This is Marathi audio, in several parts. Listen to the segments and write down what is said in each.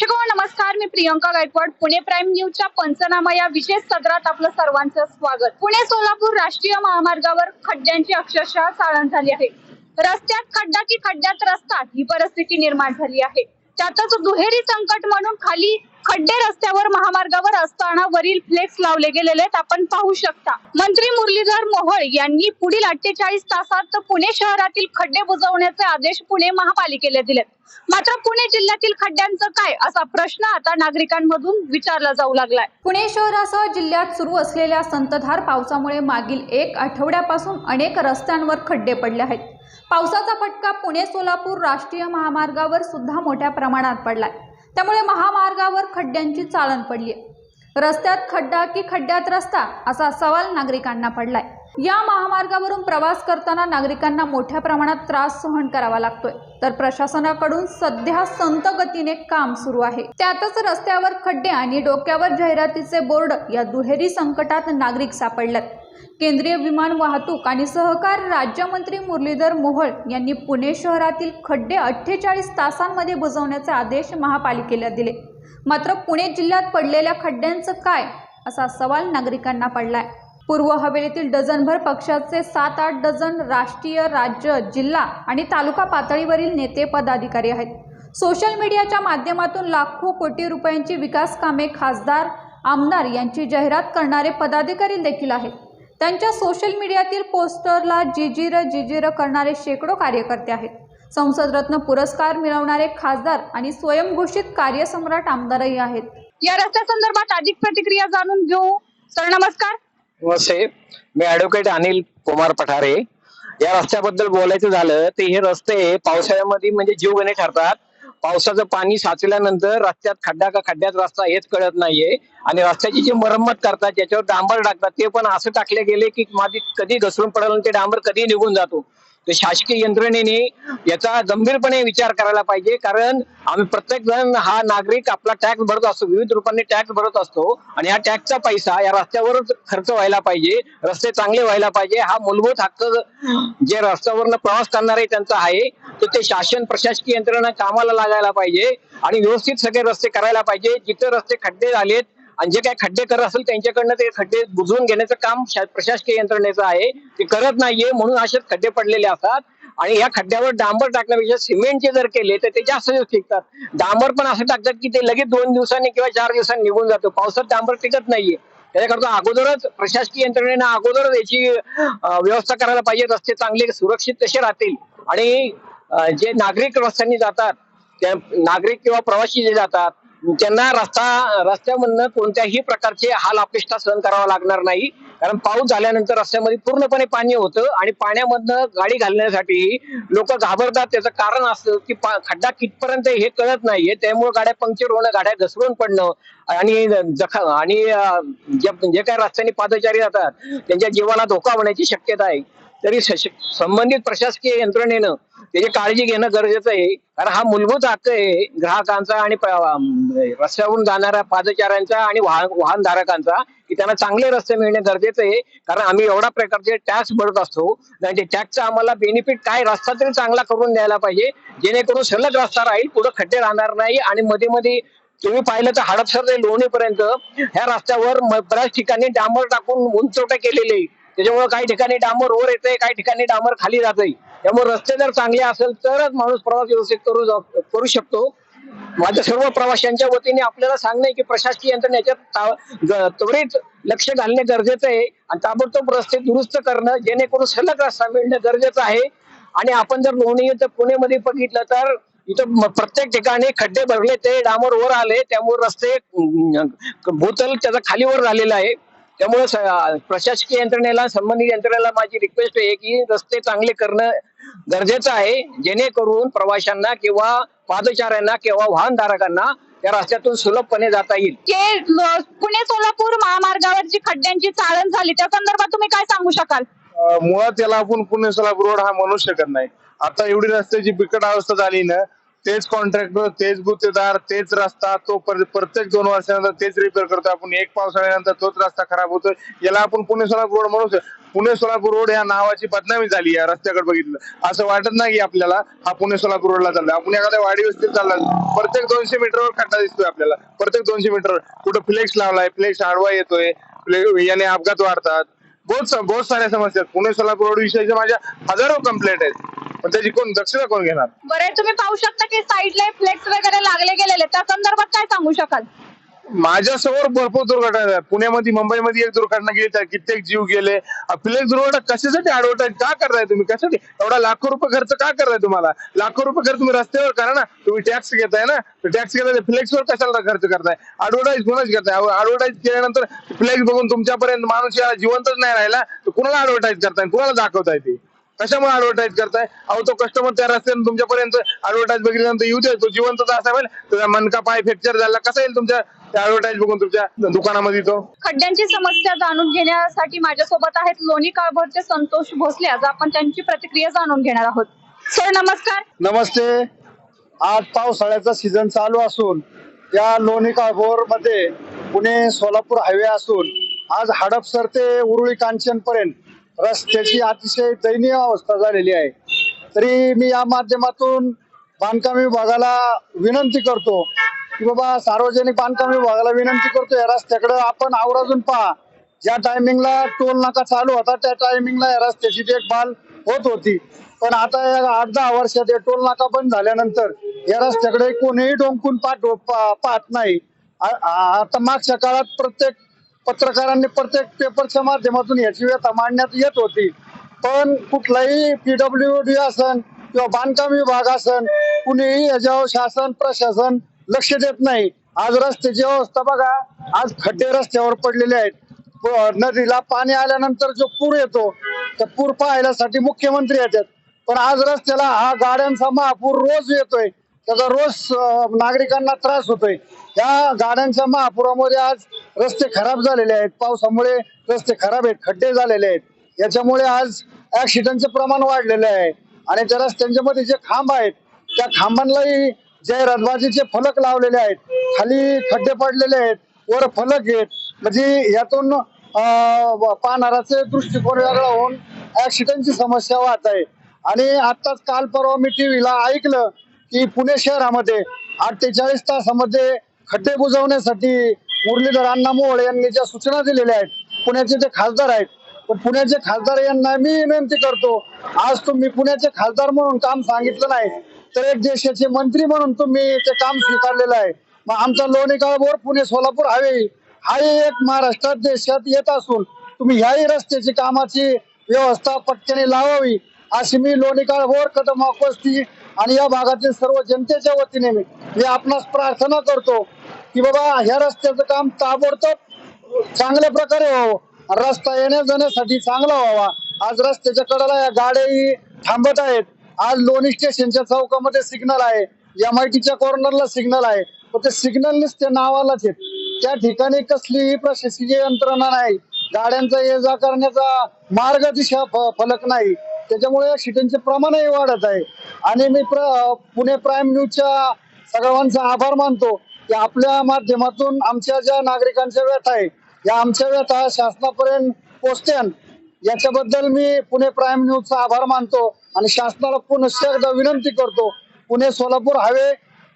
प्रेक्षक नमस्कार, मी प्रियंका गायकवाड. पुणे प्राईम न्यूजच्या पंचनामा या विशेष सदरात आपलं सर्वांचं स्वागत. पुणे सोलापूर राष्ट्रीय महामार्गावर खड्ड्यांची अक्षरशः चाळण झाली आहे. रस्त्यात खड्डा की खड्ड्यात रस्ता ही परिस्थिती निर्माण झाली आहे. त्यातच दुहेरी संकट म्हणून खाली खड्डे रस्त्यावर महामार्गावर असताना वरील फ्लेक्स लावले गेलेले आपण पाहू शकता. मंत्री मुरलीधर मोहोळ यांनी पुढील 48 तासात पुणे शहरातील खड्डे बुजवण्याचे आदेश पुणे महापालिकेला दिलेत. मात्र पुणे जिल्ह्यातील खड्ड्यांचं काय असा प्रश्न आता नागरिकांमधून विचारला जाऊ लागलाय. पुणे शहरासह जिल्ह्यात सुरू असलेल्या संततधार पावसामुळे मागील 1 आठवड्यापासून अनेक रस्त्यांवर खड्डे पडले आहेत. पावसाचा फटका पुणे सोलापूर राष्ट्रीय महामार्गावर सुद्धा मोठ्या प्रमाणात पडलाय. त्यामुळे महामार्गावर खड्ड्यांची चाळण पडली आहे. रस्त्यात खड्डा की खड्ड्यात रस्ता असा सवाल नागरिकांना पडलाय. या महामार्गावरून प्रवास करताना नागरिकांना मोठ्या प्रमाणात त्रास सहन करावा लागतोय, तर प्रशासनाकडून सध्या संत गतीने काम सुरू आहे. त्यातच रस्त्यावर खड्डे आणि डोक्यावर जाहिरातीचे बोर्ड या दुहेरी संकटात नागरिक सापडलेत. केंद्रीय विमान वाहतूक आणि सहकार राज्यमंत्री मुरलीधर मोहोळ यांनी पुणे शहरातील खड्डे 48 तासांमध्ये बुजवण्याचे आदेश महापालिकेला दिले. मात्र पुणे जिल्ह्यात पडलेल्या खड्ड्यांचं काय असा सवाल नागरिकांना पडलाय. पूर्व हवेलीतील डझनभर पक्षाचे 7-8 डझन राष्ट्रीय, राज्य, जिल्हा आणि तालुका पातळीवरील नेते पदाधिकारी आहेत. सोशल मीडियाच्या माध्यमातून लाखो कोटी रुपयांची विकास कामे खासदार, आमदार यांची जाहिरात करणारे पदाधिकारी देखील आहेत. त्यांच्या सोशल मीडियातील पोस्टरला जिजीर करणारे शेकडो कार्यकर्ते आहेत. संसद रत्न पुरस्कार मिळवणारे खासदार आणि स्वयंघोषित कार्यसम्राट आमदारही आहेत. या रस्त्या संदर्भात अधिक प्रतिक्रिया जाणून घेऊ. सर नमस्कार. नमस्ते, मी ॲडव्होकेट अनिल कुमार पठारे. या रस्त्याबद्दल बोलायचं झालं तर हे रस्ते पावसाळ्यामध्ये म्हणजे जीवघेणे ठरतात. पावसाचं पाणी साचल्यानंतर रस्त्यात खड्डा का खड्ड्यात रस्ता हेच कळत नाहीये. आणि रस्त्याची जी मरम्मत करतात त्याच्यावर डांबर टाकतात, ते पण असं टाकले गेले की माती कधी घसरून पडेल आणि ते डांबर कधी निघून जातो. तर शासकीय यंत्रणेने याचा गंभीरपणे विचार करायला पाहिजे. कारण आम्ही प्रत्येक जण हा नागरिक आपला टॅक्स भरत असतो, विविध रूपाने टॅक्स भरत असतो आणि या टॅक्सचा पैसा या रस्त्यावरच खर्च व्हायला पाहिजे. रस्ते चांगले व्हायला पाहिजे. हा मूलभूत हक्क जे रस्त्यावरनं प्रवास करणारे त्यांचा आहे. तर ते शासन, प्रशासकीय यंत्रणा कामाला लागायला पाहिजे आणि व्यवस्थित सगळे रस्ते करायला पाहिजे. जिथे रस्ते खड्डे झालेत आणि जे काही खड्डे करत असेल त्यांच्याकडनं ते खड्डे बुजवून घेण्याचं काम प्रशासकीय यंत्रणेचं आहे. ते करत नाहीये म्हणून असेच खड्डे पडलेले असतात. आणि या खड्ड्यावर डांबर टाकण्यापेक्षा सिमेंटचे जर केले तर ते जास्त दिवस टिकतात. डांबर पण असं टाकतात की ते लगेच 2 दिवसांनी किंवा 4 दिवसांनी निघून जातो. पावसात डांबर टिकत नाहीये. त्याच्याकरता अगोदरच प्रशासकीय यंत्रणेनं अगोदरच याची व्यवस्था करायला पाहिजे. रस्ते चांगले सुरक्षित कसे राहतील आणि जे नागरिक रस्त्यांनी जातात, त्या नागरिक किंवा प्रवासी जे जातात त्यांना रस्त्यामधनं कोणत्याही प्रकारचे हाल अपेष्टा सहन करावा लागणार नाही. कारण पाऊस झाल्यानंतर रस्त्यामध्ये पूर्णपणे पाणी होतं आणि पाण्यामधनं गाडी घालण्यासाठी लोक घाबरतात. त्याचं कारण असतं की खड्डा कितपर्यंत हे कळत नाहीये. त्यामुळे गाड्या पंक्चर होणं, गाड्या घसरून पडणं आणि जे काही रस्त्याने पादचारी जातात त्यांच्या जीवाला धोका होण्याची शक्यता आहे. तरी संबंधित प्रशासकीय यंत्रणेनं त्याची काळजी घेणं गरजेचं आहे. कारण हा मूलभूत हक्क आहे ग्राहकांचा आणि रस्त्यावरून जाणाऱ्या पादचाऱ्यांचा आणि वाहनधारकांचा, की त्यांना चांगले रस्ते मिळणे गरजेचं आहे. कारण आम्ही एवढा प्रकारचे टॅक्स भरत असतो आणि ते टॅक्सचा आम्हाला बेनिफिट काय, रस्ता तरी चांगला करून द्यायला पाहिजे जेणेकरून सलग रस्ता राहील, पुढे खड्डे राहणार नाही. आणि मध्ये तुम्ही पाहिलं तर हडपसर ते लोणीपर्यंत ह्या रस्त्यावर बऱ्याच ठिकाणी डांबर टाकून उंचवटे केलेले. त्याच्यामुळे काही ठिकाणी डांबर वर येते, काही ठिकाणी डांबर खाली जाते. त्यामुळे रस्ते जर चांगले असेल तरच माणूस प्रवास व्यवस्थित करू शकतो. माझ्या सर्व प्रवाशांच्या वतीने आपल्याला सांगणं आहे की प्रशासकीय यंत्रणेच्या त्वरित लक्ष घालणे गरजेचं आहे आणि ताबडतोब रस्ते दुरुस्त करणं जेणेकरून सलग रस्ता मिळणं गरजेचं आहे. आणि आपण जर लोणी तर पुणेमध्ये बघितलं तर इथं प्रत्येक ठिकाणी खड्डे भरले, ते डांबर वर आले. त्यामुळे रस्ते भूतल त्याचा खालीवर झालेला आहे. त्यामुळे प्रशासकीय यंत्रणेला, संबंधित यंत्रणेला माझी रिक्वेस्ट आहे की रस्ते चांगले करणं गरजेचं आहे जेणेकरून प्रवाशांना किंवा पादचाऱ्यांना किंवा वाहनधारकांना त्या रस्त्यातून सुलभपणे जाता येईल. पुणे सोलापूर महामार्गावर जी खड्ड्यांची चाळण झाली त्या संदर्भात तुम्ही काय सांगू शकाल? मुळात त्याला आपण पुणे सोलापूर रोड हा म्हणू शकत नाही. आता एवढी रस्त्याची बिकट अवस्था झाली ना, तेच कॉन्ट्रॅक्टर, तेच गुत्तेदार, तेच रस्ता, तो प्रत्येक 2 वर्षानंतर तेच रिपेअर करतोय आपण. एक पावसाळ्यानंतर तोच रस्ता खराब होतोय. याला आपण पुणे सोलापूर रोड म्हणू शकतो. पुणे सोलापूर रोड या नावाची बदनामी झाली या रस्त्याकडे बघितलं असं वाटत नाही की आपल्याला हा पुणे सोलापूर रोडला चाललाय. आपण एखाद्या वाडी वस्तीत चाललाय, प्रत्येक 200 मीटरवर खड्डा दिसतोय आपल्याला. प्रत्येक 200 मीटरवर कुठं फ्लेक्स लावलाय, फ्लेक्स आडवा येतोय, याने अपघात वाढतात. बहुत साऱ्या समस्या आहेत. पुणे सोलापूर रोड विषयीच्या माझ्या हजारो कंप्लेंट आहेत, पण त्याची कोण दक्षता कोण घेणार? बरं, तुम्ही पाहू शकता की साईडला फ्लेक्स वगैरे लागले गेलेले, त्या संदर्भात काय सांगू शकाल? माझ्यासमोर भरपूर दुर्घटना आहेत. पुण्यामध्ये, मुंबईमध्ये एक दुर्घटना गेली, त्या कित्येक जीव गेले. फ्लेक्स दुर्घटना कशासाठी ऍडव्हर्टाईज का करताय तुम्ही? कशासाठी एवढा लाखो रुपये खर्च का करताय? तुम्हाला लाखो रुपये खर्च तुम्ही रस्त्यावर करा ना. तुम्ही टॅक्स घेताय ना, टॅक्स घेताय, फ्लेक्सवर कशाला खर्च करताय? ऍडव्हर्टाईज कोणाच करताय? ऍडव्हर्टाईज केल्यानंतर फ्लेक्स बघून तुमच्यापर्यंत माणूस या जिवंतच नाही राहिला तर कुणाला ऍडव्हर्टाईज करताय, कुणाला दाखवताय? ते कशामुळे ऍडव्हर्टाईज करताय? अहो, तो कस्टमर त्या रस्त्याने तुमच्यापर्यंत ऍडव्हर्टाईज बघितल्यानंतर येऊ दे, तो जिवंत असा होईल, त्याचा मनका पाय फ्रॅक्चर झाला कसा येईल तुमच्या ऍडव्हर्टाईज बघून तुमच्या दुकानामध्ये? तो खड्ड्यांची समस्या जाणून घेण्यासाठी माझ्यासोबत आहेत लोणी काळभोरचे संतोष भोसले. आज आपण त्यांची प्रतिक्रिया जाणून घेणार आहोत. सर नमस्कार. नमस्ते. आज पावसाळ्याचा सीझन चालू असून या लोणी काळभोर मध्ये पुणे सोलापूर हायवे असून आज हडपसर ते उरुळी कांचन पर्यंत रस्त्याची अतिशय दयनीय अवस्था झालेली आहे. तरी मी या माध्यमातून बांधकाम विभागाला विनंती करतो की बाबा, सार्वजनिक बांधकाम विभागाला विनंती करतो, या रस्त्याकडे आपण आवर्जून पहा. ज्या टायमिंगला टोल नाका चालू होता त्या टायमिंगला या रस्त्याची देखभाल होत होती, पण आता या 8-10 वर्षात टोल नाका बंद झाल्यानंतर या रस्त्याकडे कोणीही डोंकून पाहत नाही. आता मागच्या काळात प्रत्येक पत्रकारांनी प्रत्येक पेपरच्या माध्यमातून याची व्यथा मांडण्यात येत होती, पण कुठलाही PWD असन किंवा बांधकाम विभाग असन, कुणीही याच्यावर शासन प्रशासन लक्ष देत नाही. आज रस्त्याची अवस्था बघा, आज खड्डे रस्त्यावर पडलेले आहेत. नदीला पाणी आल्यानंतर जो पूर येतो त्या पूर पाहण्यासाठी मुख्यमंत्री येतात, पण आज रस्त्याला हा गाड्यांचा महापूर रोज येतोय, त्याचा रोज नागरिकांना त्रास होतोय. या गाड्यांच्या महापुरामध्ये आज रस्ते खराब झालेले आहेत. पावसामुळे रस्ते खराब आहेत, खड्डे झालेले आहेत. याच्यामुळे आज ऍक्सिडेंटचे प्रमाण वाढलेले आहे. आणि त्या रस्त्यांच्या मध्ये जे खांब आहेत त्या खांबांनाही जाहिरातबाजीचे फलक लावलेले आहेत, खाली खड्डे पडलेले आहेत, वर फलक आहेत. म्हणजे यातून पाहणाराचे दृष्टिकोन वेगळा होऊन ऍक्सिडेंटची समस्या वाढत आहे. आणि आताच काल परवा मी टीव्हीला ऐकलं की पुणे शहरामध्ये 48 तासामध्ये खड्डे बुजवण्यासाठी मुरलीधर अण्णा मोहोळ यांनी ज्या सूचना दिलेल्या आहेत, पुण्याचे जे खासदार आहेत, पण पुण्याचे खासदार यांना मी विनंती करतो, आज तुम्ही पुण्याचे खासदार म्हणून काम सांगितलं नाही तर एक देशाचे मंत्री म्हणून तुम्ही ते काम स्वीकारलेलं आहे. मग आमचा लोणी काळभोर पुणे सोलापूर हायवे हाही एक महाराष्ट्रात देशात येत असून तुम्ही ह्याही रस्त्याची कामाची व्यवस्था पटकन लावावी अशी मी लोणी काळभोर कदम वस्ती आणि या भागातील सर्व जनतेच्या वतीने मी आपणास प्रार्थना करतो की बाबा ह्या रस्त्याचं काम ताबडतोब चांगल्या प्रकारे व्हावं, रस्ता येण्या जाण्यासाठी चांगला व्हावा. आज रस्त्याच्या कडेला या गाड्याही थांबत आहेत. आज लोणी स्टेशनच्या चौकामध्ये सिग्नल आहे, MITच्या कॉर्नरला सिग्नल आहे, पण ते सिग्नल नुसते नावालाच आहेत. त्या ठिकाणी कसलीही प्रशासकीय यंत्रणा नाही, गाड्यांचा ये जा करण्याचा मार्गदिशा फलक नाही. त्याच्यामुळे ऍक्सिडेंटचे प्रमाणही वाढत आहे. आणि मी पुणे प्राईम न्यूजच्या सर्वांचा आभार मानतो की आपल्या माध्यमातून आमच्या ज्या नागरिकांच्या व्यथा आहे या आमच्या व्यथा शासनापर्यंत पोहोचत्यान, याच्याबद्दल मी पुणे प्राईम न्यूजचा आभार मानतो. आणि शासनाला पुनश्च एकदा विनंती करतो, पुणे सोलापूर हायवे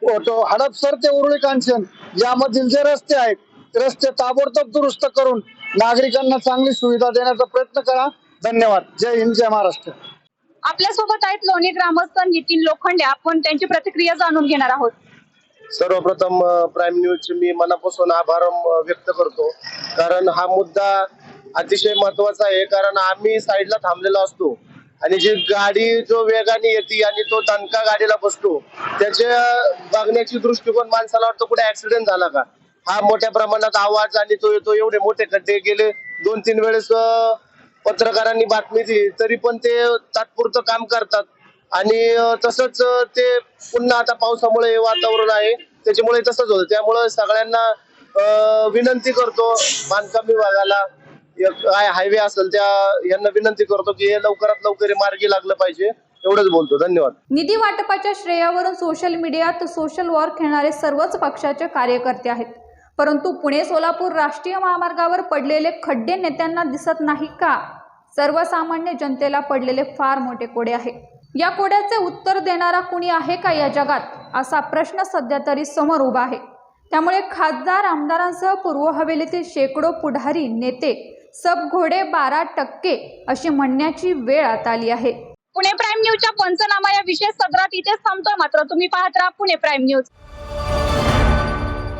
हडपसर ते उरुळी कांचन यामधील जे रस्ते आहेत ते रस्ते ताबडतोब दुरुस्त करून नागरिकांना चांगली सुविधा देण्याचा प्रयत्न करा. धन्यवाद. जय हिंद, जय महाराष्ट्र. आपल्यासोबत आहेत लोणी ग्रामस्थ नितीन लोखंडे. आपण त्यांची प्रतिक्रिया जाणून घेणार आहोत. सर्वप्रथम प्राईम न्यूजचे मी मनापासून आभार व्यक्त करतो, कारण हा मुद्दा अतिशय महत्वाचा आहे. कारण आम्ही साईडला थांबलेलो असतो आणि जी गाडी जो वेगाने येते आणि तो दणका गाडीला बसतो, त्याच्या बघण्याची दृष्टिकोन माणसाला वाटतो कुठे ऍक्सिडेंट झाला का. हा मोठ्या प्रमाणात आवाज आणि तो येतो, एवढे मोठे खड्डे गेले 2-3 वेळेस पत्रकारांनी बातमी दिली तरी पण ते तात्पुरतं काम करतात. आणि तसंच ते पुन्हा आता पावसामुळे वातावरण आहे त्याच्यामुळे तसंच होतं. त्यामुळे सगळ्यांना विनंती करतो, बांधकाम विभागाला काय हायवे असेल त्या यांना विनंती करतो की हे लवकरात लवकर मार्गी लागलं पाहिजे. एवढंच बोलतो. धन्यवाद. निधी वाटपाच्या श्रेयावरून सोशल मीडियात सोशल वॉर खेळणारे सर्वच पक्षाचे कार्यकर्ते आहेत, परंतु पुणे सोलापूर राष्ट्रीय महामार्गावर पडलेले खड्डे नेत्यांना दिसत नाही का? सर्वसामान्य जनतेला पडलेले फार मोठे कोडे आहे. या कोड्याचे उत्तर देणारा कुणी आहे का या जगात, असा प्रश्न सध्या तरी समोर उभा आहे. त्यामुळे खासदार आमदारांसह पूर्व हवेलीतील शेकडो पुढारी नेते सब घोडे 12% अशी म्हणण्याची वेळ आता आली आहे. पुणे प्राईम न्यूजच्या पंचनामा या विशेष सदरात इथेच थांबतोय. मात्र तुम्ही पाहत राहा पुणे प्राईम न्यूज.